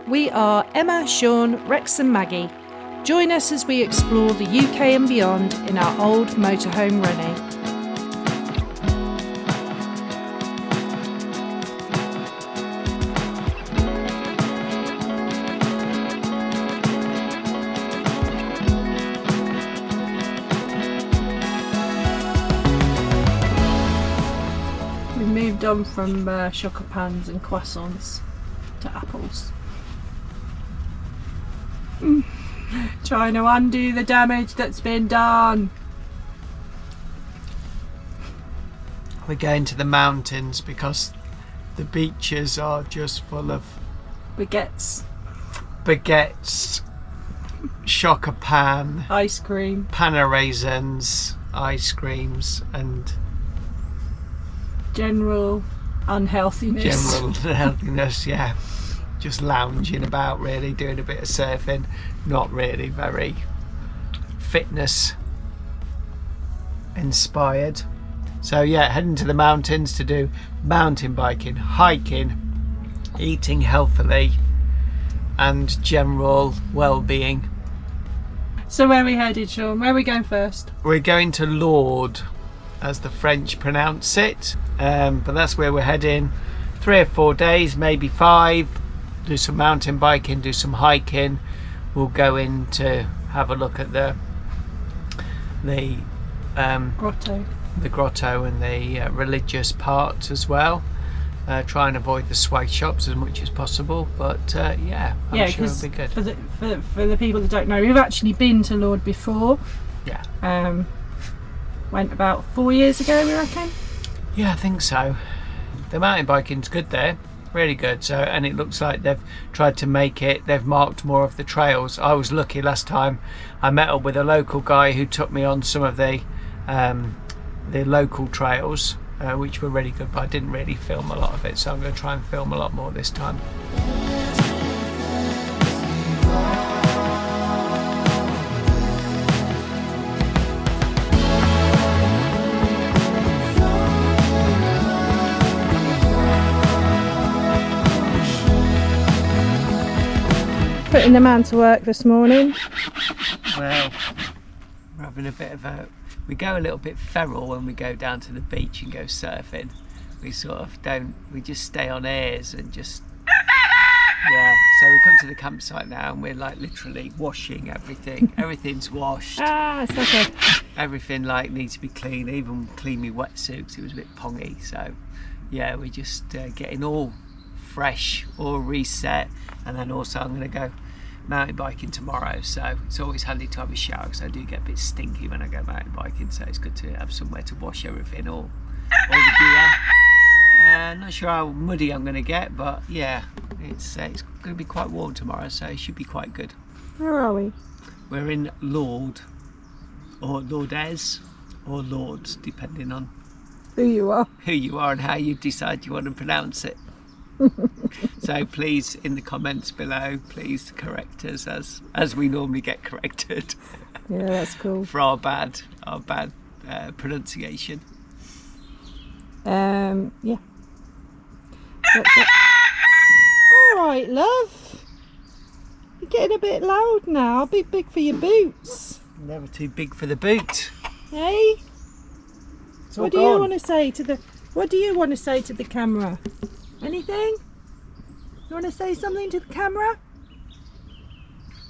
We are Emma, Shaun, Rex and Maggie. Join us as we explore the UK and beyond in our old motorhome Rennie. We moved on from choco pans and croissants to apples. Trying to undo the damage that's been done. We're going to the mountains because the beaches are just full of Baguettes, choco pan, ice cream, panna raisins, ice creams and general unhealthiness. Yeah. Just lounging about, really, doing a bit of surfing, not really very fitness inspired. So yeah, heading to the mountains to do mountain biking, hiking, eating healthily and general well-being. So where are we headed, Shaun? Where are we going first? We're going to Lourdes, as the French pronounce it, but that's where we're heading. 3 or 4 days, maybe 5. Do some mountain biking, do some hiking. We'll go in to have a look at the grotto and the religious part as well. Try and avoid the swag shops as much as possible, but yeah, I'm sure it'll be good. For the people that don't know, we've actually been to Lourdes before. Yeah. Went about 4 years ago, we reckon. Yeah, I think so. The mountain biking's good there. Really good. So, and it looks like they've tried to make it, they've marked more of the trails. I was lucky last time. I met up with a local guy who took me on some of the local trails, which were really good, but I didn't really film a lot of it, so I'm going to try and film a lot more this time. Putting the man to work this morning. Well, we're having a bit of we go a little bit feral when we go down to the beach and go surfing. We sort of don't, we just stay on airs and just, yeah. So we come to the campsite now and we're like literally washing everything. Everything's washed. It's okay. Everything like needs to be clean, even clean my wetsuit because it was a bit pongy. So yeah, we're just getting all fresh, all reset, and then also I'm going to go mountain biking tomorrow, so it's always handy to have a shower because I do get a bit stinky when I go mountain biking, so it's good to have somewhere to wash everything, all the gear. Not sure how muddy I'm going to get, but yeah, it's going to be quite warm tomorrow, so it should be quite good. Where are we? We're in Lourdes, or Lourdes, or Lourdes, depending on who you are and how you decide you want to pronounce it. So please, in the comments below, please correct us as we normally get corrected. Yeah, that's cool. For our bad pronunciation. Yeah. All right, love. You're getting a bit loud now. A bit big for your boots. Never too big for the boot. Hey. What do you want to say to the camera? Anything? You want to say something to the camera?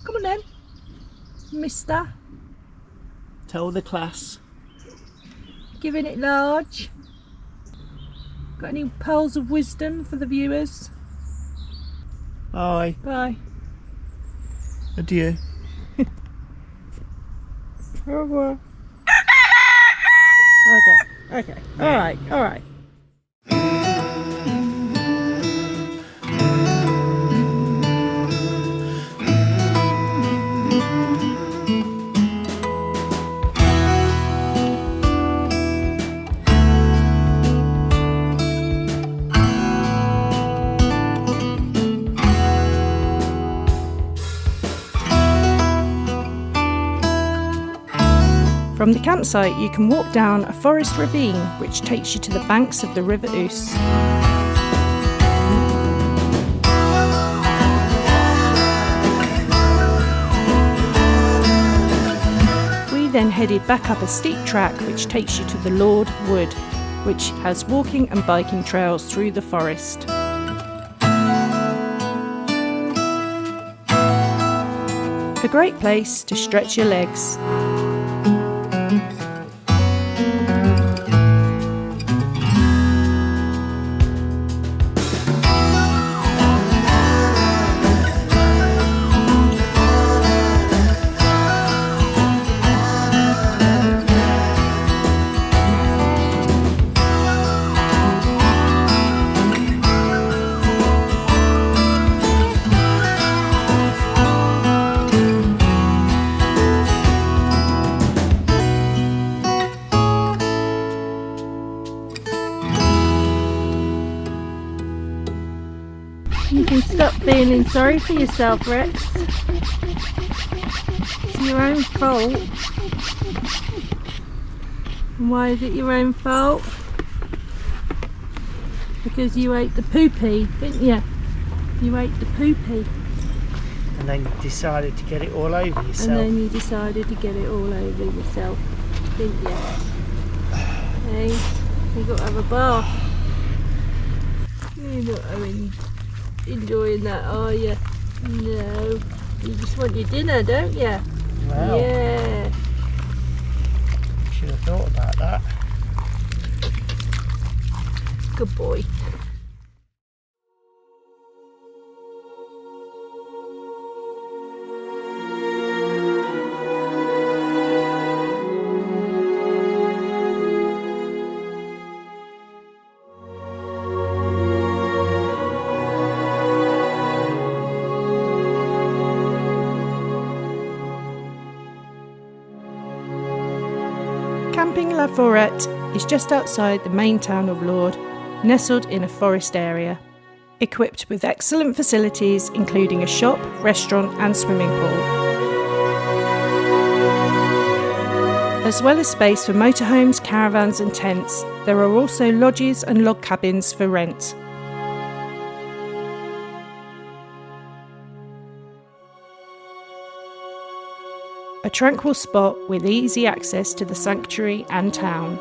Come on then, mister. Tell the class. Giving it large. Got any pearls of wisdom for the viewers? Bye. Bye. Adieu. Au revoir. Okay. All right. From the campsite you can walk down a forest ravine which takes you to the banks of the River Ouse. headed back up a steep track which takes you to the Lourdes Wood, which has walking and biking trails through the forest. A great place to stretch your legs. You can stop feeling sorry for yourself, Rex. It's your own fault. And why is it your own fault? Because you ate the poopy, didn't you? You ate the poopy. And then you decided to get it all over yourself. And then you decided to get it all over yourself, didn't you? Hey, you got to have a bath. You're not enjoying that, are you? No. You just want your dinner, don't you? Well, yeah. Should have thought about that. Good boy. Camping La Forêt is just outside the main town of Lourdes, nestled in a forest area, equipped with excellent facilities including a shop, restaurant and swimming pool. As well as space for motorhomes, caravans and tents, there are also lodges and log cabins for rent. A tranquil spot with easy access to the sanctuary and town.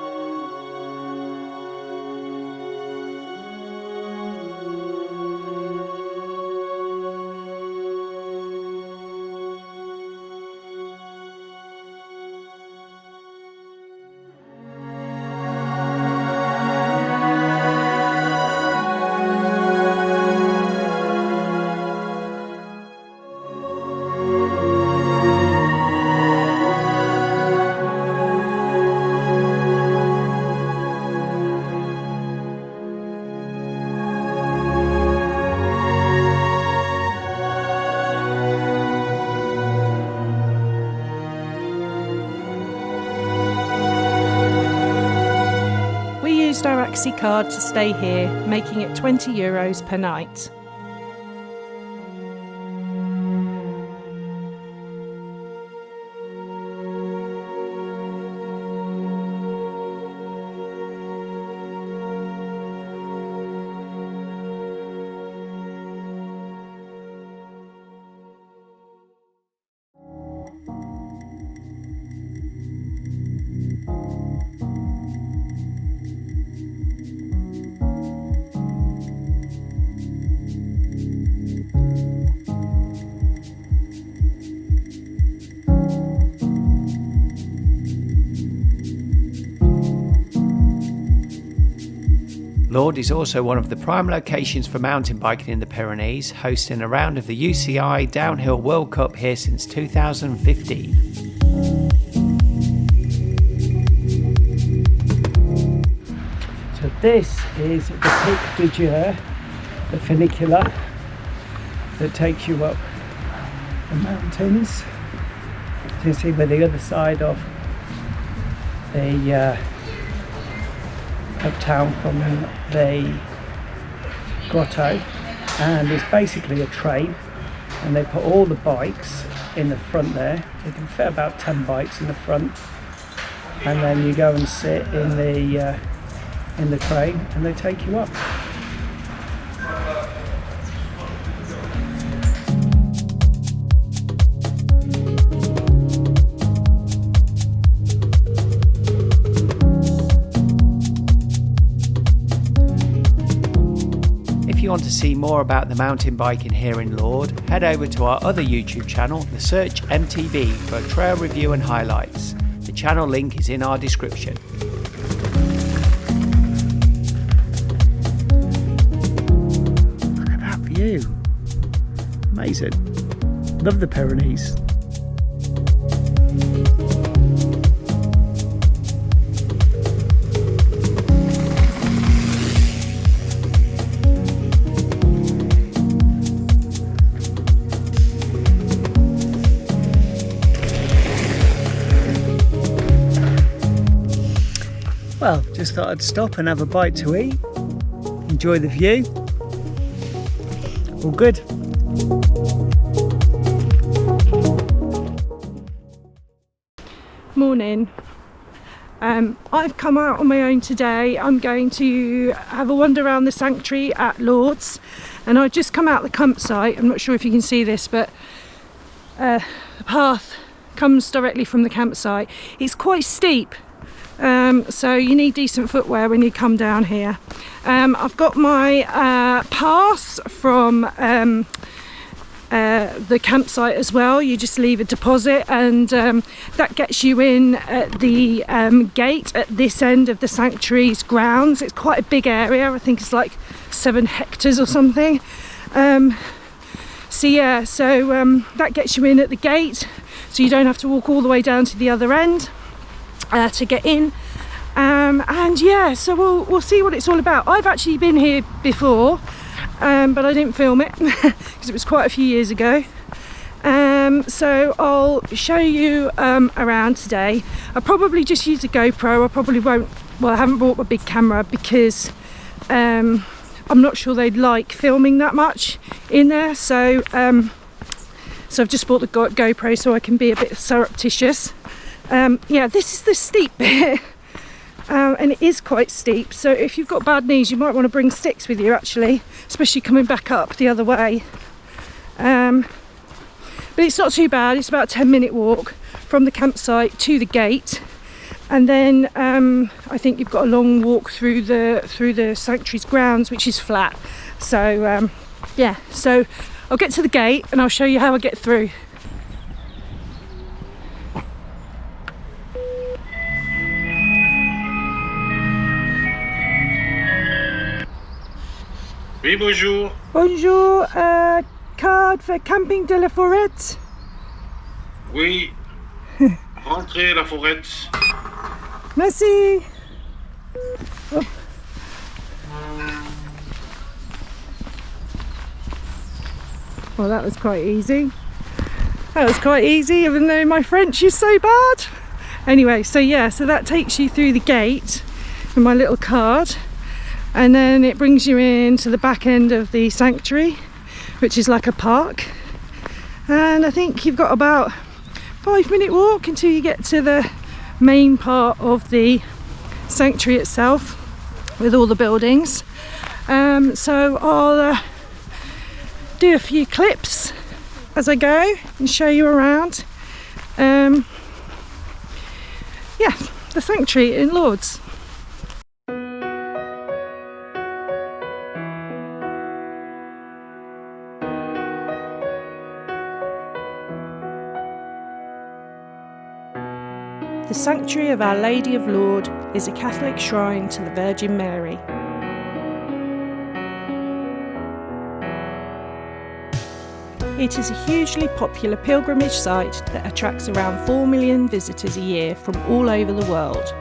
Our Axi card to stay here, making it €20 per night. Lourdes is also one of the prime locations for mountain biking in the Pyrenees, hosting a round of the UCI Downhill World Cup here since 2015. So this is the Pic du Jour, the funicular that takes you up the mountains. So you see we're the other side of the of town from the grotto, and it's basically a train, and they put all the bikes in the front there. You can fit about 10 bikes in the front, and then you go and sit in the train and they take you up. to see more about the mountain biking here in Lourdes, head over to our other YouTube channel, The Search MTB, for a trail review and highlights. The channel link is in our description. Look at that view. Amazing. Love the Pyrenees. Well, just thought I'd stop and have a bite to eat. Enjoy the view. All good. Morning. I've come out on my own today. I'm going to have a wander around the sanctuary at Lourdes, and I've just come out the campsite. I'm not sure if you can see this, but the path comes directly from the campsite. It's quite steep, so you need decent footwear when you come down here. I've got my pass from the campsite as well. You just leave a deposit, and that gets you in at the gate at this end of the sanctuary's grounds. It's quite a big area. I think it's like 7 hectares or something. So that gets you in at the gate, so you don't have to walk all the way down to the other end to get in. And yeah, so we'll see what it's all about. I've actually been here before, but I didn't film it because it was quite a few years ago. So I'll show you around today. I'll probably just use a GoPro. I probably won't, well, I haven't brought my big camera because I'm not sure they'd like filming that much in there. So I've just bought the GoPro so I can be a bit surreptitious. Yeah, this is the steep bit. And it is quite steep, so if you've got bad knees you might want to bring sticks with you, actually, especially coming back up the other way. But it's not too bad. It's about a 10-minute walk from the campsite to the gate, and then I think you've got a long walk through the sanctuary's grounds, which is flat. So yeah, so I'll get to the gate and I'll show you how I get through. Oui, bonjour. Bonjour, card for Camping de la Forêt. Oui. Rentrez la forêt. Merci. Oh. Well, that was quite easy. That was quite easy, even though my French is so bad. Anyway, so yeah, so that takes you through the gate with my little card. And then it brings you into the back end of the sanctuary, which is like a park. And I think you've got about 5-minute walk until you get to the main part of the sanctuary itself with all the buildings. So I'll do a few clips as I go and show you around. Yeah, the sanctuary in Lourdes. The Sanctuary of Our Lady of Lourdes is a Catholic shrine to the Virgin Mary. It is a hugely popular pilgrimage site that attracts around 4 million visitors a year from all over the world.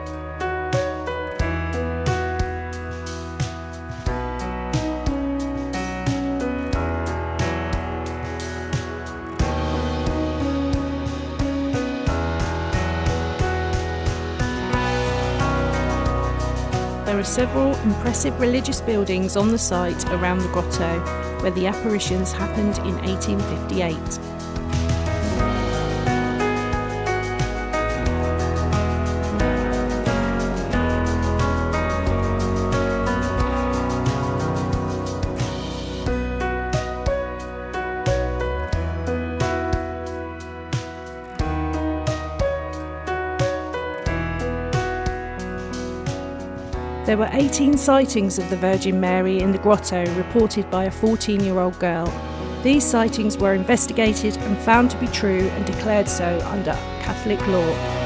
There are several impressive religious buildings on the site around the grotto, where the apparitions happened in 1858. There were 18 sightings of the Virgin Mary in the grotto reported by a 14-year-old girl. These sightings were investigated and found to be true and declared so under Catholic law.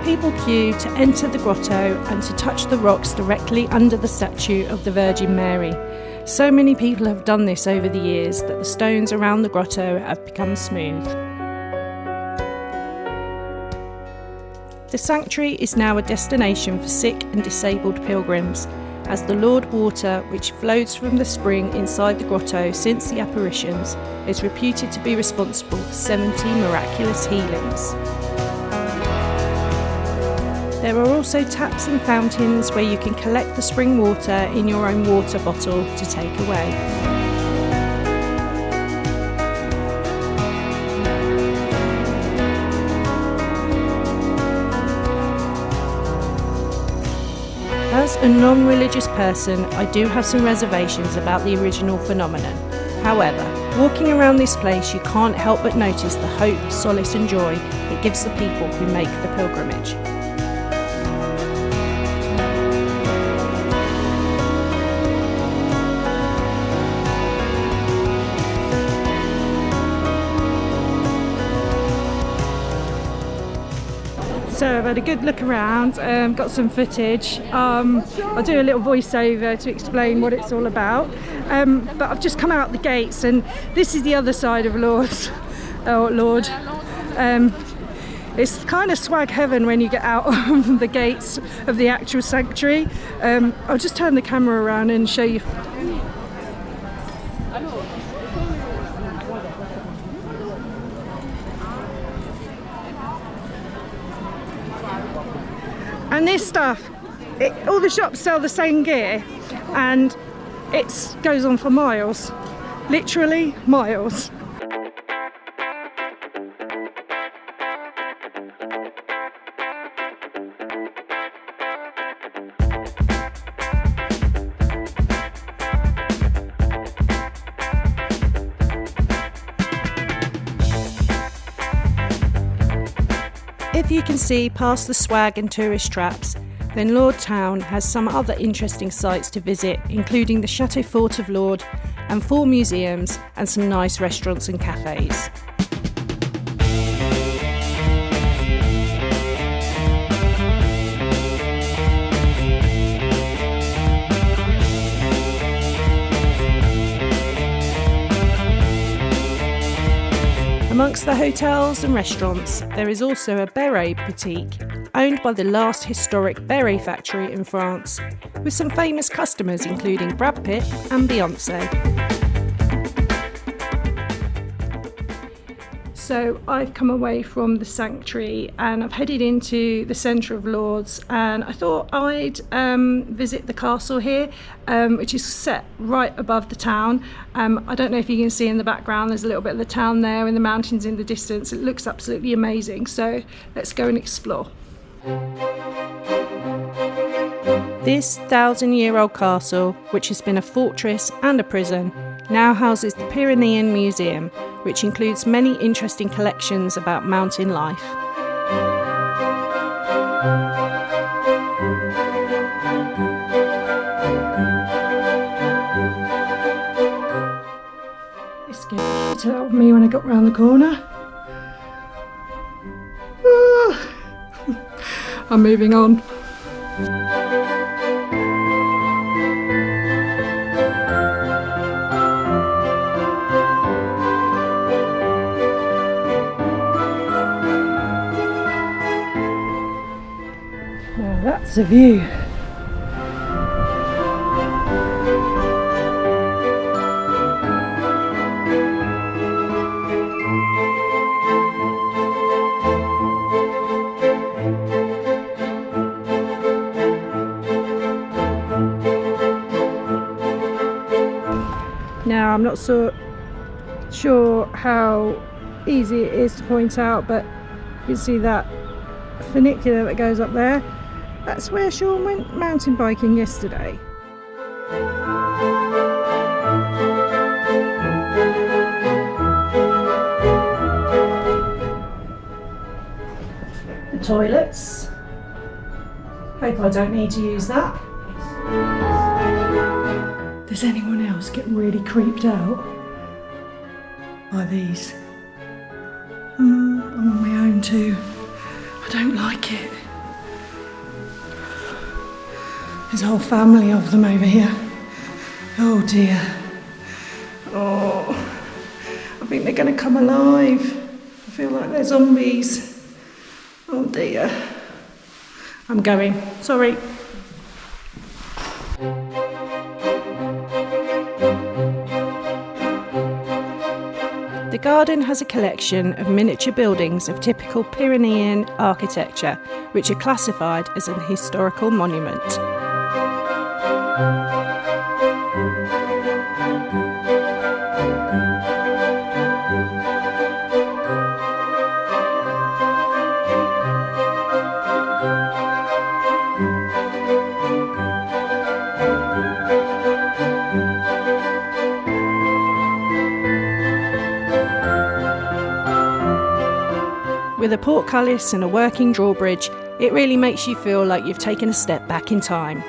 People queue to enter the grotto and to touch the rocks directly under the statue of the Virgin Mary. So many people have done this over the years that the stones around the grotto have become smooth. The sanctuary is now a destination for sick and disabled pilgrims, as the Lourdes water, which flows from the spring inside the grotto since the apparitions, is reputed to be responsible for 70 miraculous healings. There are also taps and fountains where you can collect the spring water in your own water bottle to take away. As a non-religious person, I do have some reservations about the original phenomenon. However, walking around this place, you can't help but notice the hope, solace and joy it gives the people who make the pilgrimage. So I've had a good look around, got some footage. I'll do a little voiceover to explain what it's all about. But I've just come out the gates and this is the other side of Lourdes. It's kind of swag heaven when you get out of the gates of the actual sanctuary. I'll just turn the camera around and show you. And this stuff, all the shops sell the same gear and it goes on for miles, literally miles. If you can see past the swag and tourist traps, then Lourdes town has some other interesting sites to visit, including the Chateau Fort of Lourdes and 4 museums and some nice restaurants and cafes. Amongst the hotels and restaurants, there is also a beret boutique owned by the last historic beret factory in France, with some famous customers including Brad Pitt and Beyonce. So I've come away from the sanctuary and I've headed into the centre of Lourdes, and I thought I'd visit the castle here, which is set right above the town. I don't know if you can see in the background, there's a little bit of the town there and the mountains in the distance. It looks absolutely amazing, so let's go and explore. This 1,000-year-old castle, which has been a fortress and a prison, now houses the Pyrenean Museum, which includes many interesting collections about mountain life. This scared the shit out of me when I got round the corner. I'm moving on. Now that's a view. Now I'm not so sure how easy it is to point out, but you can see that funicular that goes up there. That's where Shaun went mountain biking yesterday. The toilets. Hope I don't need to use that. Does anyone else get really creeped out by these? I'm on my own too. I don't like it. There's a whole family of them over here. Oh dear. Oh, I think they're going to come alive. I feel like they're zombies. Oh dear. I'm going. Sorry. The garden has a collection of miniature buildings of typical Pyrenean architecture, which are classified as an historical monument. With a portcullis and a working drawbridge, it really makes you feel like you've taken a step back in time.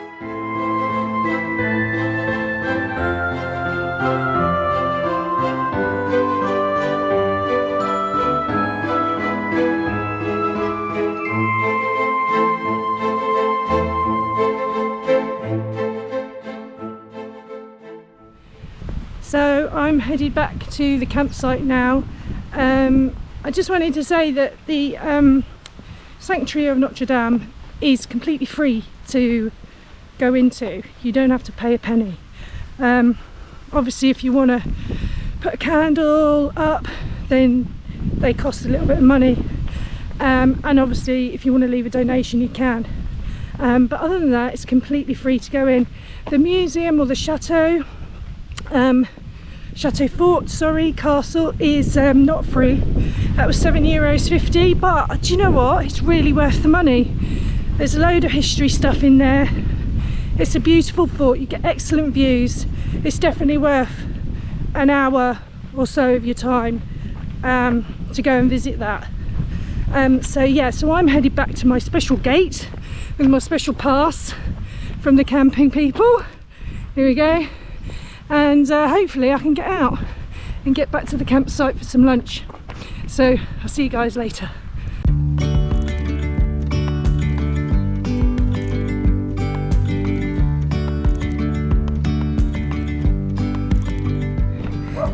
So I'm headed back to the campsite now. I just wanted to say that the Sanctuary of Notre Dame is completely free to go into. You don't have to pay a penny. Obviously if you want to put a candle up, then they cost a little bit of money, and obviously if you want to leave a donation you can, but other than that it's completely free to go in. The museum, or the Chateau Fort, castle, is not free. That was €7.50, but do you know what? It's really worth the money. There's a load of history stuff in there. It's a beautiful fort, you get excellent views. It's definitely worth an hour or so of your time to go and visit that. So I'm headed back to my special gate with my special pass from the camping people. Here we go. And hopefully I can get out and get back to the campsite for some lunch. So I'll see you guys later.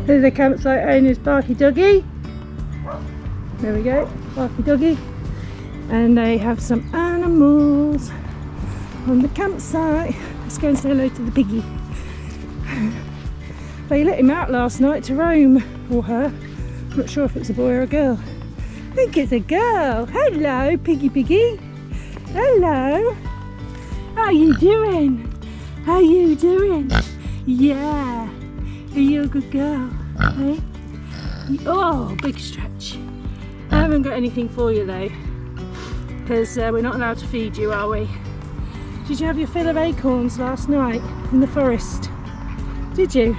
There's the campsite owner's Barky Doggy. There we go, Barky Doggy. And they have some animals on the campsite. Let's go and say hello to the piggy. They let him out last night to roam, or her. I'm not sure if it's a boy or a girl. I think it's a girl. Hello, piggy piggy. Hello. How you doing? How you doing? Yeah. Are you a good girl? Hey? Oh, big stretch. I haven't got anything for you though, because we're not allowed to feed you, are we? Did you have your fill of acorns last night in the forest? Did you?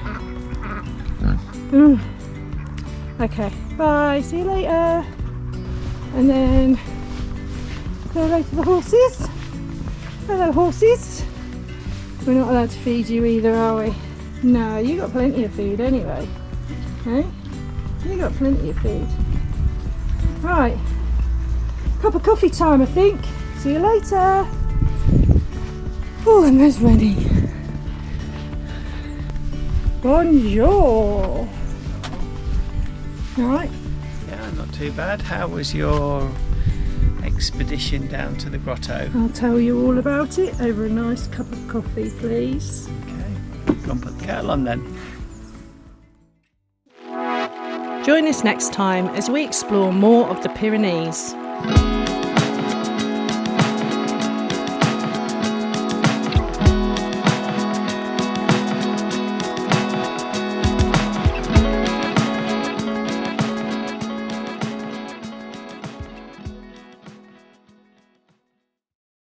Okay, bye, see you later. And then say hello to the horses. Hello horses. We're not allowed to feed you either, are we? No, you got plenty of food anyway. Hey? You got plenty of food. Right, cup of coffee time I think. See you later. Oh, and there's ready. Bonjour. Alright. Yeah, not too bad. How was your expedition down to the grotto? I'll tell you all about it over a nice cup of coffee, please. Okay, go and put the kettle on then. Join us next time as we explore more of the Pyrenees.